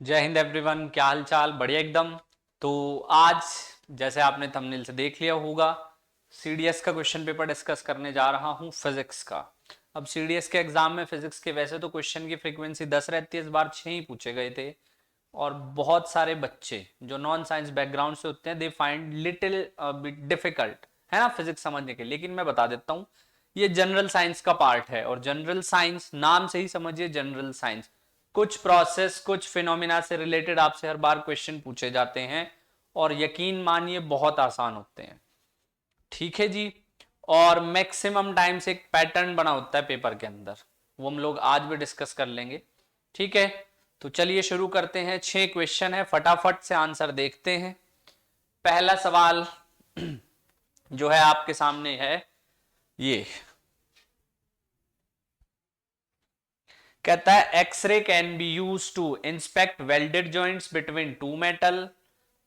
जय हिंद एवरीवन, क्या हाल चाल? बढ़िया एकदम। तो आज जैसे आपने थंबनेल से देख लिया होगा, सीडीएस का क्वेश्चन पेपर डिस्कस करने जा रहा हूँ, फिजिक्स का। अब सीडीएस के एग्जाम में फिजिक्स के वैसे तो क्वेश्चन की फ्रीक्वेंसी 10 रहती है, इस बार 6 ही पूछे गए थे। और बहुत सारे बच्चे जो नॉन साइंस बैकग्राउंड से होते हैं, दे फाइंड लिटिल डिफिकल्ट, है ना, फिजिक्स समझने के। लेकिन मैं बता देता हूँ, ये जनरल साइंस का पार्ट है, और जनरल साइंस नाम से ही समझिए जनरल साइंस। कुछ प्रोसेस, कुछ फिनोमिना से रिलेटेड आपसे हर बार क्वेश्चन पूछे जाते हैं, और यकीन मानिए बहुत आसान होते हैं। ठीक है जी। और मैक्सिमम टाइम से एक पैटर्न बना होता है पेपर के अंदर, वो हम लोग आज भी डिस्कस कर लेंगे। ठीक है, तो चलिए शुरू करते हैं। 6 क्वेश्चन है, फटाफट से आंसर देखते हैं। पहला सवाल जो है आपके सामने है ये, कहता है x-ray can be use to inspect welded joints between two metal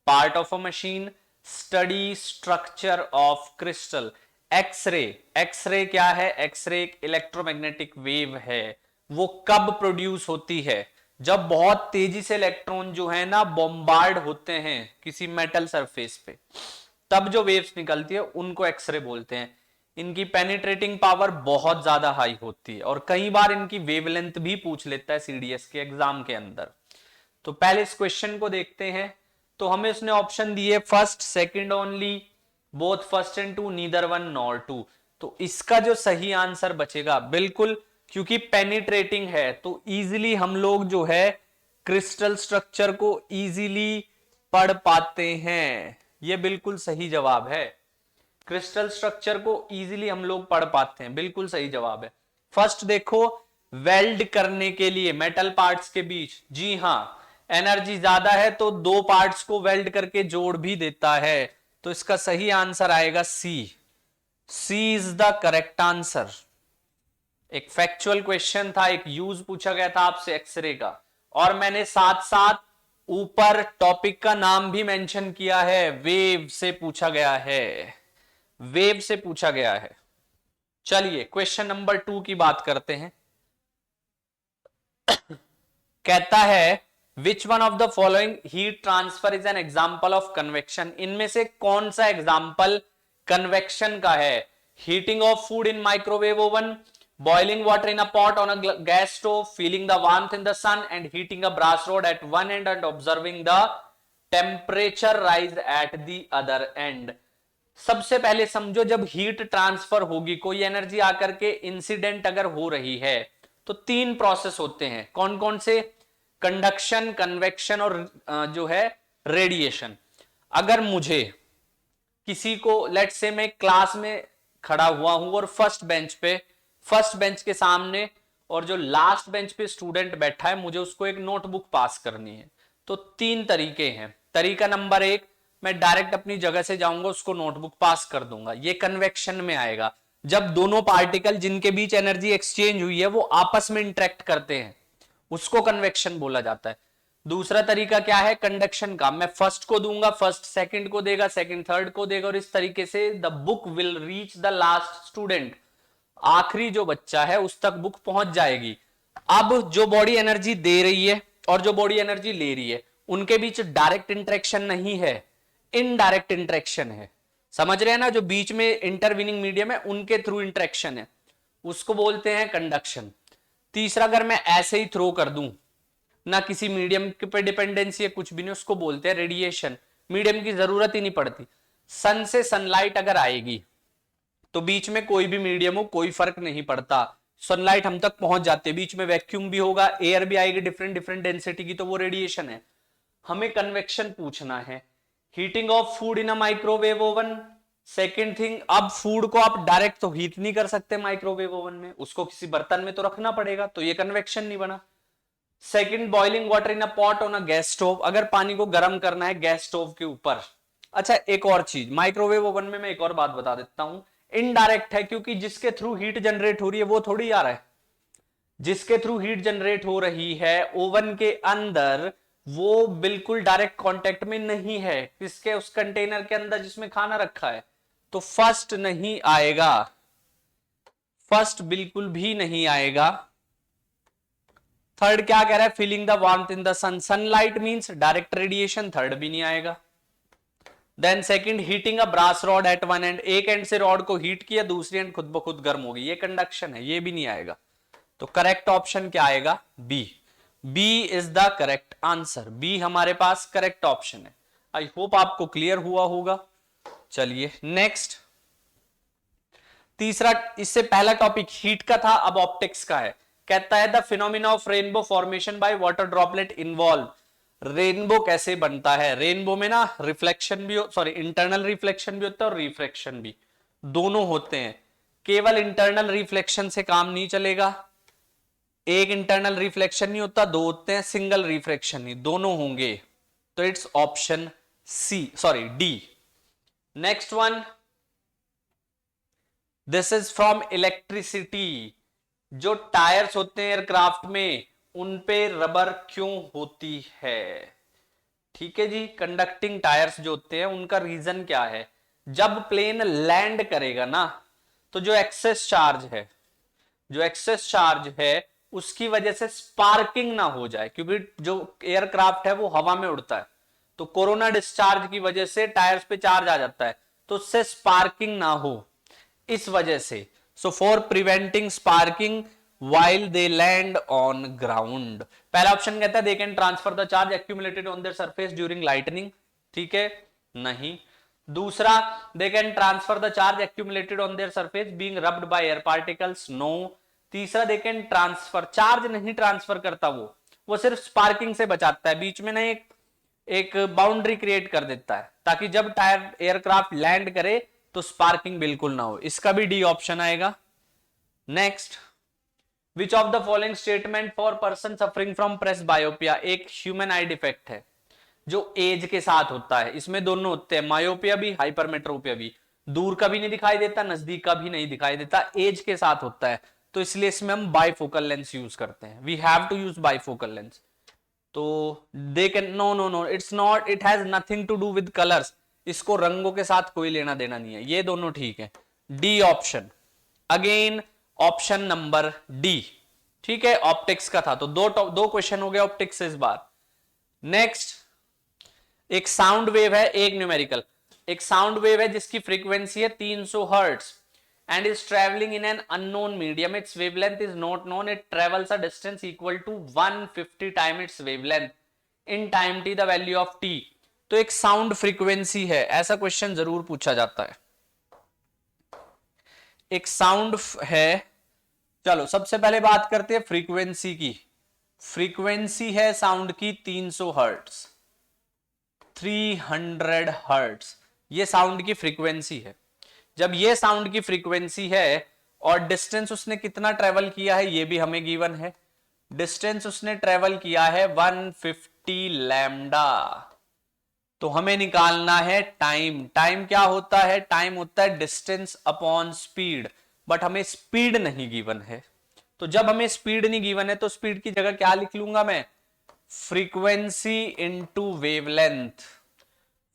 part of a machine, study structure of crystal. X-ray, x-ray क्या है? एक्सरे एक इलेक्ट्रोमैग्नेटिक वेव है। वो कब प्रोड्यूस होती है? जब बहुत तेजी से इलेक्ट्रॉन जो है ना बॉम्बार्ड होते हैं किसी मेटल सरफेस पे, तब जो वेव्स निकलती है उनको एक्सरे बोलते हैं। इनकी पेनिट्रेटिंग पावर बहुत ज्यादा हाई होती है, और कई बार इनकी वेवलेंथ भी पूछ लेता है सीडीएस के एग्जाम के अंदर। तो पहले इस क्वेश्चन को देखते हैं। तो हमें उसने ऑप्शन दिए first, second only, both first and two, neither one nor two. तो इसका जो सही आंसर बचेगा, बिल्कुल, क्योंकि पेनिट्रेटिंग है तो इजीली हम लोग जो है क्रिस्टल स्ट्रक्चर को इजीली पढ़ पाते हैं। यह बिल्कुल सही जवाब है। क्रिस्टल स्ट्रक्चर को इजीली हम लोग पढ़ पाते हैं, बिल्कुल सही जवाब है। फर्स्ट देखो, वेल्ड करने के लिए मेटल पार्ट्स के बीच, जी हां, एनर्जी ज्यादा है तो दो पार्ट्स को वेल्ड करके जोड़ भी देता है। तो इसका सही आंसर आएगा सी। सी इज द करेक्ट आंसर। एक फैक्चुअल क्वेश्चन था, एक यूज पूछा गया था आपसे एक्सरे का, और मैंने साथ साथ ऊपर टॉपिक का नाम भी मेंशन किया है, वेव से पूछा गया है। वेव से पूछा गया है। चलिए क्वेश्चन नंबर 2 की बात करते हैं। कहता है which one of the following heat transfer is an example of convection. इनमें से कौन सा एग्जाम्पल कन्वेक्शन का है? Heating of food in microwave oven, boiling water in a pot on a gas stove, feeling the warmth in the sun and heating a brass rod at one end observing the temperature rise at the other end. सबसे पहले समझो, जब heat transfer होगी, कोई energy आकर के incident अगर हो रही है, तो 3 प्रोसेस होते हैं। कौन कौन से? कंडक्शन, कन्वेक्शन और जो है रेडिएशन। अगर मुझे किसी को, लेट से मैं क्लास में खड़ा हुआ हूं और फर्स्ट बेंच के सामने, और जो लास्ट बेंच पे स्टूडेंट बैठा है, मुझे उसको एक नोटबुक पास करनी है। तो 3 तरीके हैं। तरीका नंबर 1, मैं डायरेक्ट अपनी जगह से जाऊंगा, उसको नोटबुक पास कर दूंगा, ये कन्वेक्शन में आएगा। जब दोनों पार्टिकल जिनके बीच एनर्जी एक्सचेंज हुई है वो आपस में इंटरेक्ट करते हैं, उसको कन्वेक्शन बोला जाता है। दूसरा तरीका क्या है? कंडक्शन का। मैं फर्स्ट को दूंगा, फर्स्ट सेकंड को देगा, सेकंड थर्ड को देगा, और इस तरीके से the book will reach the last student. आखिरी जो बच्चा है उस तक बुक पहुंच जाएगी। अब जो बॉडी एनर्जी दे रही है और जो बॉडी एनर्जी ले रही है, उनके बीच डायरेक्ट इंटरेक्शन नहीं है, इनडायरेक्ट इंटरेक्शन है। समझ रहे हैं ना? जो बीच में इंटरवीनिंग मीडियम है उनके थ्रू इंटरेक्शन है, उसको बोलते हैं कंडक्शन। तीसरा, अगर मैं ऐसे ही थ्रो कर दूं, ना किसी मीडियम पे डिपेंडेंसी है, कुछ भी नहीं, उसको बोलते हैं रेडिएशन। मीडियम की जरूरत ही नहीं पड़ती। सन से सनलाइट अगर आएगी तो बीच में कोई भी मीडियम हो कोई फर्क नहीं पड़ता, सनलाइट हम तक पहुंच जाती है। बीच में वैक्यूम भी होगा, एयर भी आएगी डिफरेंट डिफरेंट डेंसिटी की, तो वो रेडिएशन है। हमें कन्वेक्शन पूछना है। Heating of food in a microwave oven, second thing, अब फूड को आप डायरेक्ट तो हीट नहीं कर सकते माइक्रोवेव ओवन में, उसको किसी बर्तन में तो रखना पड़ेगा, तो ये कन्वेक्शन नहीं बना। Second, boiling water in a pot on a gas stove, अगर पानी को गर्म करना है गैस स्टोव के ऊपर। अच्छा, एक और चीज, माइक्रोवेव ओवन में मैं एक और बात बता देता हूं, इनडायरेक्ट है, क्योंकि जिसके थ्रू हीट जनरेट हो रही है वो थोड़ी आ रहा है। जिसके थ्रू हीट जनरेट हो रही है ओवन के अंदर, वो बिल्कुल डायरेक्ट कांटेक्ट में नहीं है किसके? उस कंटेनर के अंदर जिसमें खाना रखा है। तो फर्स्ट नहीं आएगा, फर्स्ट बिल्कुल भी नहीं आएगा। थर्ड क्या कह रहा है, feeling the warmth in the sun, sunlight means direct radiation, third भी नहीं आएगा। Then second, heating a brass rod at one end, एक एंड से रॉड को हीट किया, दूसरी एंड खुद ब खुद गर्म होगी, ये कंडक्शन है, ये भी नहीं आएगा। तो करेक्ट ऑप्शन क्या आएगा, B. B is the correct answer, B हमारे पास करेक्ट ऑप्शन है। आई होप आपको क्लियर हुआ होगा। चलिए नेक्स्ट, तीसरा, इससे पहला टॉपिक हीट का था, अब ऑप्टिक्स का है। कहता है the phenomena of rainbow formation by water droplet involve, rainbow कैसे बनता है। रेनबो में ना रिफ्लेक्शन भी, सॉरी इंटरनल रिफ्लेक्शन भी होता है और रिफ्रैक्शन भी, दोनों होते हैं। केवल इंटरनल रिफ्लेक्शन से काम नहीं चलेगा, एक इंटरनल रिफ्लेक्शन नहीं होता, दो होते हैं, सिंगल रिफ्रैक्शन नहीं, दोनों होंगे। तो it's option C, sorry D. Next one, this is from electricity, जो टायर्स होते हैं एयरक्राफ्ट में उन पे रबर क्यों होती है। ठीक है जी, कंडक्टिंग टायर्स जो होते हैं उनका रीजन क्या है, जब प्लेन लैंड करेगा ना, तो जो एक्सेस चार्ज है, जो एक्सेस चार्ज है उसकी वजह से स्पार्किंग ना हो जाए, क्योंकि जो एयरक्राफ्ट है वो हवा में उड़ता है, तो कोरोना डिस्चार्ज की वजह से टायर्स पे चार्ज आ जाता है, तो उससे स्पार्किंग ना हो, इस वजह से। So for preventing sparking while they land on ground, पहला ऑप्शन कहता है they can transfer the charge accumulated on their surface during lightning, ठीक है, नहीं। दूसरा, they can transfer the charge accumulated on their surface being rubbed by air particles, no। तीसरा, they can transfer, charge नहीं transfer करता, वो सिर्फ sparking से बचाता है, बीच में ना एक बाउंड्री क्रिएट कर देता है, ताकि जब टायर एयरक्राफ्ट लैंड करे तो स्पार्किंग बिल्कुल ना हो, इसका भी डी ऑप्शन आएगा। Next, which of the following statement for person suffering from presbyopia, एक ह्यूमन आई डिफेक्ट है जो एज के साथ होता है, इसमें दोनों होते हैं, मायोपिया भी हाइपरमेट्रोपिया भी, दूर का भी नहीं दिखाई देता, नजदीक का भी नहीं दिखाई देता, एज के साथ होता है, तो इसलिए इसमें हम बाइफोकल लेंस यूज करते हैं, we have to use bifocal lens. तो they can, no no no, it's not, it has nothing to do with colours, इसको रंगों के साथ कोई लेना देना नहीं है, ये दोनों ठीक है, D option, again option number D, ठीक है। ऑप्टिक्स का था, तो दो क्वेश्चन हो गए ऑप्टिक्स से इस बार। नेक्स्ट, एक साउंड वेव है, एक न्यूमेरिकल, एक साउंड वेव है जिसकी फ्रीक्वेंसी है 300 hertz and is traveling in an unknown medium, its wavelength is not known, it travels a distance equal to 150 times its wavelength in time t, the value of t। तो एक sound frequency है, ऐसा question जरूर पूछा जाता है, एक sound है। चलो सबसे पहले बात करते हैं फ्रीक्वेंसी की, फ्रीक्वेंसी है साउंड की 300 हर्ट्ज, 300 हर्ट्ज, ये साउंड की फ्रीक्वेंसी है। जब ये साउंड की फ्रीक्वेंसी है और डिस्टेंस उसने कितना ट्रेवल किया है ये भी हमें गिवन है, डिस्टेंस उसने ट्रेवल किया है 150 लैम्डा, तो हमें निकालना है टाइम। टाइम क्या होता है, टाइम होता है डिस्टेंस अपॉन स्पीड, बट हमें स्पीड नहीं गिवन है, तो जब हमें स्पीड नहीं गिवन है तो स्पीड की जगह क्या लिख लूंगा मैं, frequency into wavelength,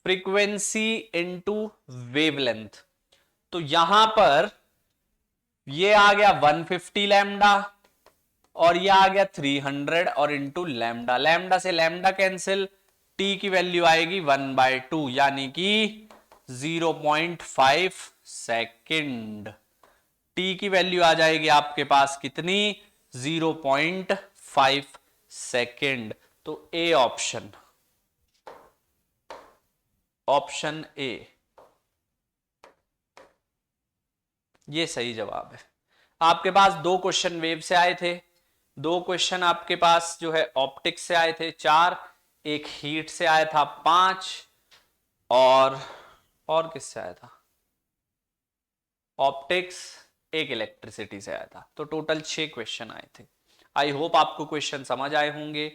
frequency into wavelength. तो यहां पर ये आ गया 150 लैम्डा और ये आ गया 300 और इंटू लैम्डा, लैम्डा से लैम्डा कैंसिल, टी की वैल्यू आएगी 1/2 यानी कि 0.5 सेकेंड, टी की वैल्यू आ जाएगी आपके पास कितनी, 0.5 सेकेंड। तो ए ऑप्शन, ऑप्शन ए ये सही जवाब है। आपके पास दो क्वेश्चन वेव से आए थे, दो क्वेश्चन आपके पास जो है ऑप्टिक्स से आए थे 4, एक हीट से आया था 5, और किससे आया था, ऑप्टिक्स, एक इलेक्ट्रिसिटी से आया था, तो टोटल 6 क्वेश्चन आए थे। आई होप आपको क्वेश्चन समझ आए होंगे,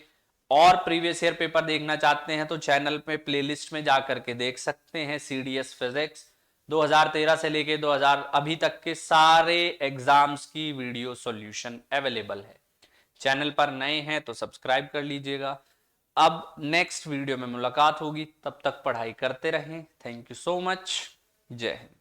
और प्रीवियस ईयर पेपर देखना चाहते हैं तो चैनल पे प्लेलिस्ट में जाकर के देख सकते हैं, सीडीएस फिजिक्स 2013 से लेके 2000 अभी तक के सारे एग्जाम्स की वीडियो सॉल्यूशन अवेलेबल है। चैनल पर नए हैं तो सब्सक्राइब कर लीजिएगा। अब नेक्स्ट वीडियो में मुलाकात होगी, तब तक पढ़ाई करते रहें। थैंक यू सो मच, जय हिंद।